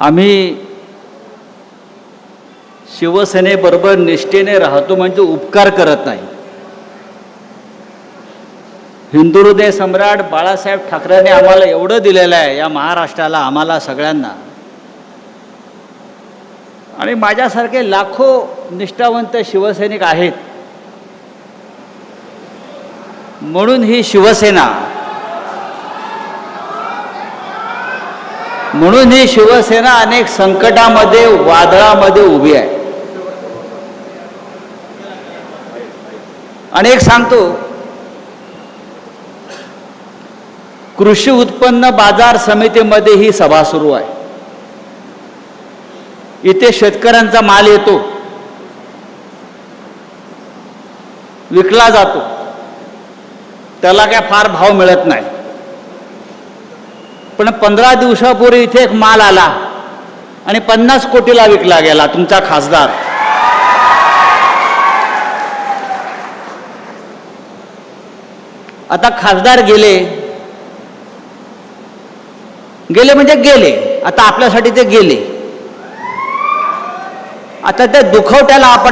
आम्ही शिवसेनेबरोबर निष्ठेने राहतो म्हणजे उपकार करत नाही. हिंदू हृदय सम्राट बाळासाहेब ठाकरेंनी आम्हाला एवढं दिलेलं आहे, या महाराष्ट्राला, आम्हाला सगळ्यांना. आणि माझ्यासारखे लाखो निष्ठावंत शिवसैनिक आहेत. म्हणून ही शिवसेना, म्हणून ही शिवसेना अनेक संकटामध्ये, वादळामध्ये उभी आहे. आणि एक सांगतो, कृषी उत्पन्न बाजार समितीमध्ये ही सभा सुरू आहे. इथे शेतकऱ्यांचा माल येतो, विकला जातो, त्याला काय फार भाव मिळत नाही. पण 15 दिवसापूर्वी इथे एक माल आला आणि 50 कोटीला विकला गेला. तुमचा खासदार आता खासदार गेले म्हणजे गेले. आता आपल्यासाठी ते गेले. आता त्या दुखवट्याला आपण